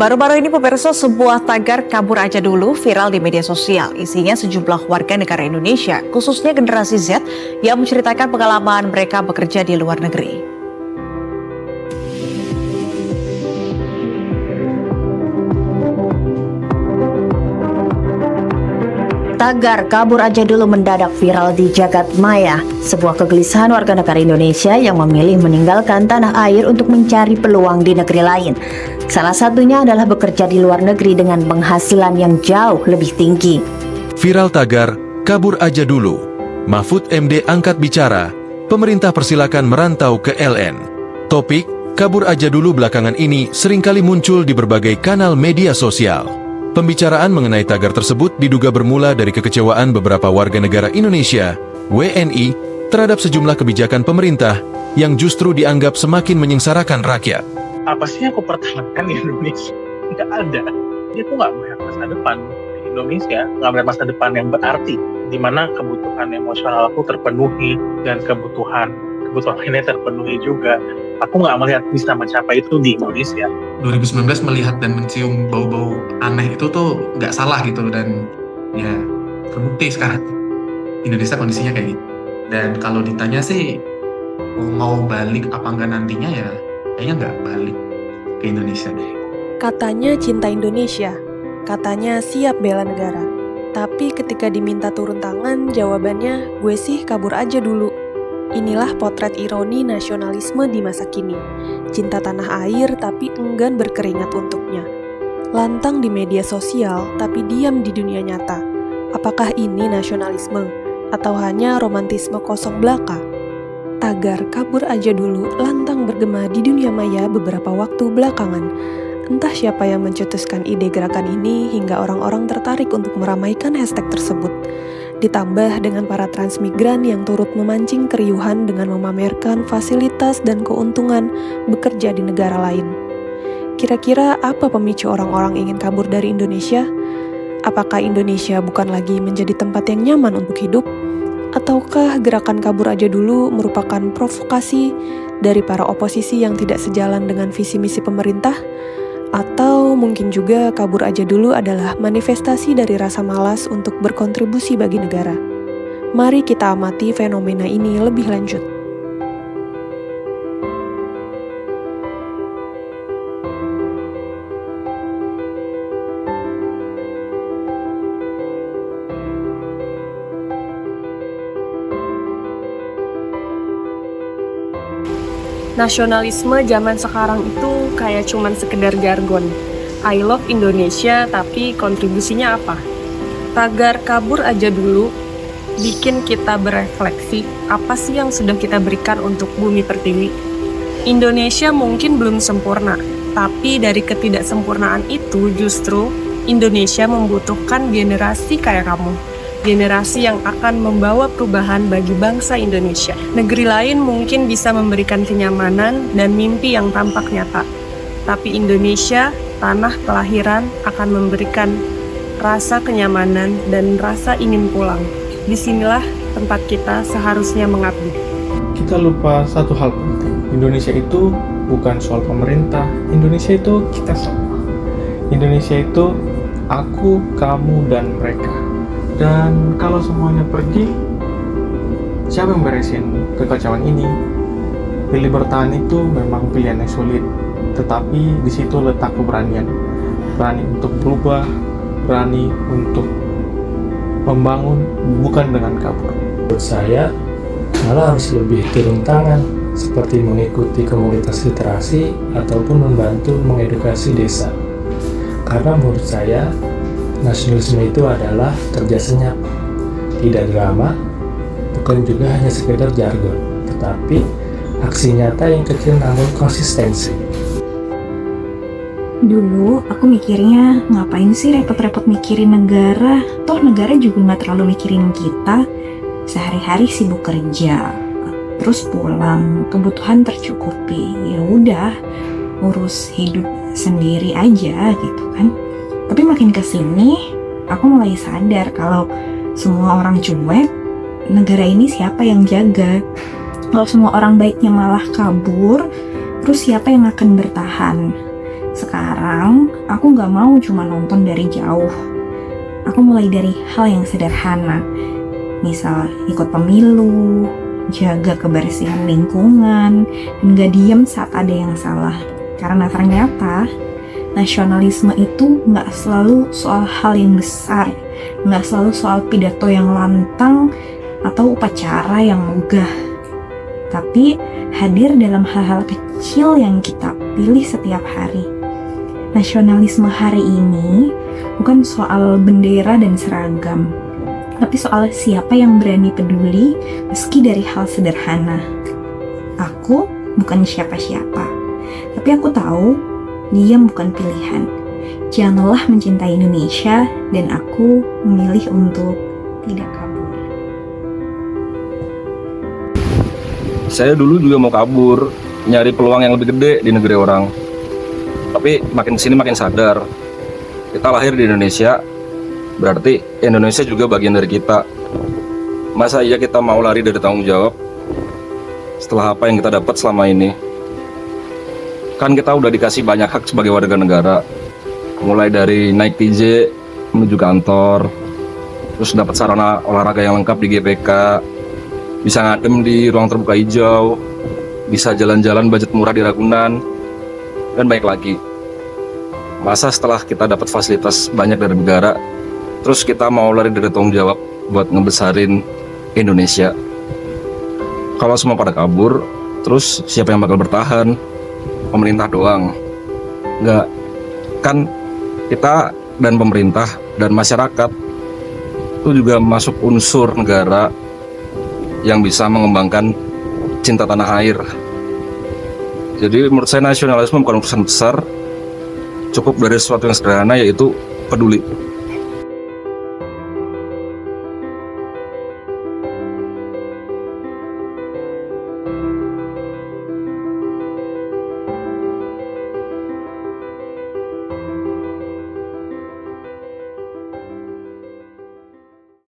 Baru-baru ini pemirsa, sebuah tagar kabur aja dulu viral di media sosial. Isinya sejumlah warga negara Indonesia, khususnya generasi Z, yang menceritakan pengalaman mereka bekerja di luar negeri. Tagar kabur aja dulu mendadak viral di jagat maya. Sebuah kegelisahan warga negara Indonesia yang memilih meninggalkan tanah air untuk mencari peluang di negeri lain. Salah satunya adalah bekerja di luar negeri dengan penghasilan yang jauh lebih tinggi. Viral tagar, kabur aja dulu. Mahfud MD angkat bicara, pemerintah persilakan merantau ke LN. Topik, kabur aja dulu belakangan ini seringkali muncul di berbagai kanal media sosial. Pembicaraan mengenai tagar tersebut diduga bermula dari kekecewaan beberapa warga negara Indonesia, WNI, terhadap sejumlah kebijakan pemerintah yang justru dianggap semakin menyengsarakan rakyat. Apa sih yang aku pertahankan di Indonesia? Nggak ada. Dia tuh nggak melihat masa depan di Indonesia, nggak melihat masa depan yang berarti, di mana kebutuhan emosional aku terpenuhi dan kebutuhan lainnya terpenuhi juga. Aku nggak melihat bisa mencapai itu di Indonesia. 2019 melihat dan mencium bau-bau aneh itu tuh nggak salah gitu, dan ya terbukti sekarang Indonesia kondisinya kayak gitu. Dan kalau ditanya sih mau balik apa enggak nantinya, ya kayaknya nggak balik ke Indonesia deh. Katanya cinta Indonesia, katanya siap bela negara. Tapi ketika diminta turun tangan, jawabannya gue sih kabur aja dulu. Inilah potret ironi nasionalisme di masa kini. Cinta tanah air tapi enggan berkeringat untuknya. Lantang di media sosial tapi diam di dunia nyata. Apakah ini nasionalisme atau hanya romantisme kosong belaka? Tagar kabur aja dulu lantang bergema di dunia maya beberapa waktu belakangan. Entah siapa yang mencetuskan ide gerakan ini hingga orang-orang tertarik untuk meramaikan hashtag tersebut. Ditambah dengan para transmigran yang turut memancing keriuhan dengan memamerkan fasilitas dan keuntungan bekerja di negara lain. Kira-kira apa pemicu orang-orang ingin kabur dari Indonesia? Apakah Indonesia bukan lagi menjadi tempat yang nyaman untuk hidup? Ataukah gerakan kabur aja dulu merupakan provokasi dari para oposisi yang tidak sejalan dengan visi misi pemerintah? Atau mungkin juga kabur aja dulu adalah manifestasi dari rasa malas untuk berkontribusi bagi negara. Mari kita amati fenomena ini lebih lanjut. Nasionalisme zaman sekarang itu kayak cuman sekedar jargon. I love Indonesia, tapi kontribusinya apa? Tagar kabur aja dulu bikin kita berefleksi, apa sih yang sudah kita berikan untuk bumi pertiwi? Indonesia mungkin belum sempurna, tapi dari ketidaksempurnaan itu justru Indonesia membutuhkan generasi kayak kamu. Generasi yang akan membawa perubahan bagi bangsa Indonesia. Negeri lain mungkin bisa memberikan kenyamanan dan mimpi yang tampak nyata. Tapi Indonesia, tanah kelahiran, akan memberikan rasa kenyamanan dan rasa ingin pulang. Disinilah tempat kita seharusnya mengabdi. Kita lupa satu hal penting. Indonesia itu bukan soal pemerintah. Indonesia itu kita semua. Indonesia itu aku, kamu, dan mereka. Dan kalau semuanya pergi, siapa yang beresin kekacauan ini? Pilih bertahan itu memang pilihan yang sulit, tetapi di situ letak keberanian. Berani untuk berubah, berani untuk membangun, bukan dengan kabur. Menurut saya, malah harus lebih turun tangan, seperti mengikuti komunitas literasi ataupun membantu mengedukasi desa. Karena menurut saya, nasionalisme itu adalah kerja senyap, tidak drama, bukan juga hanya sekedar jargon, tetapi aksi nyata yang kecil namun konsistensi. Dulu aku mikirnya ngapain sih repot-repot mikirin negara, toh negara juga nggak terlalu mikirin kita, sehari-hari sibuk kerja, terus pulang, kebutuhan tercukupi, ya udah urus hidup sendiri aja gitu kan. Tapi makin kesini, aku mulai sadar kalau semua orang cuek, negara ini siapa yang jaga? Kalau semua orang baiknya malah kabur, terus siapa yang akan bertahan? Sekarang, aku nggak mau cuma nonton dari jauh. Aku mulai dari hal yang sederhana. Misal, ikut pemilu, jaga kebersihan lingkungan, dan gak diem saat ada yang salah. Karena ternyata, nasionalisme itu nggak selalu soal hal yang besar, nggak selalu soal pidato yang lantang atau upacara yang megah. Tapi hadir dalam hal-hal kecil yang kita pilih setiap hari. Nasionalisme hari ini bukan soal bendera dan seragam, tapi soal siapa yang berani peduli meski dari hal sederhana. Aku bukan siapa-siapa, tapi aku tahu diam bukan pilihan. Jangan lelah mencintai Indonesia, dan aku memilih untuk tidak kabur. Saya dulu juga mau kabur, nyari peluang yang lebih gede di negeri orang. Tapi makin kesini makin sadar, kita lahir di Indonesia, berarti Indonesia juga bagian dari kita. Masa iya kita mau lari dari tanggung jawab setelah apa yang kita dapat selama ini? Kan kita udah dikasih banyak hak sebagai warga negara, mulai dari naik TJ menuju kantor, terus dapat sarana olahraga yang lengkap di GPK, bisa ngadem di ruang terbuka hijau, bisa jalan-jalan budget murah di Ragunan, dan baik lagi. Masa setelah kita dapat fasilitas banyak dari negara, terus kita mau lari dari tanggung jawab buat ngebesarin Indonesia? Kalau semua pada kabur, terus siapa yang bakal bertahan? Pemerintah doang? Enggak, kan kita dan pemerintah dan masyarakat itu juga masuk unsur negara yang bisa mengembangkan cinta tanah air. Jadi menurut saya nasionalisme bukan urusan besar, cukup dari sesuatu yang sederhana, yaitu peduli.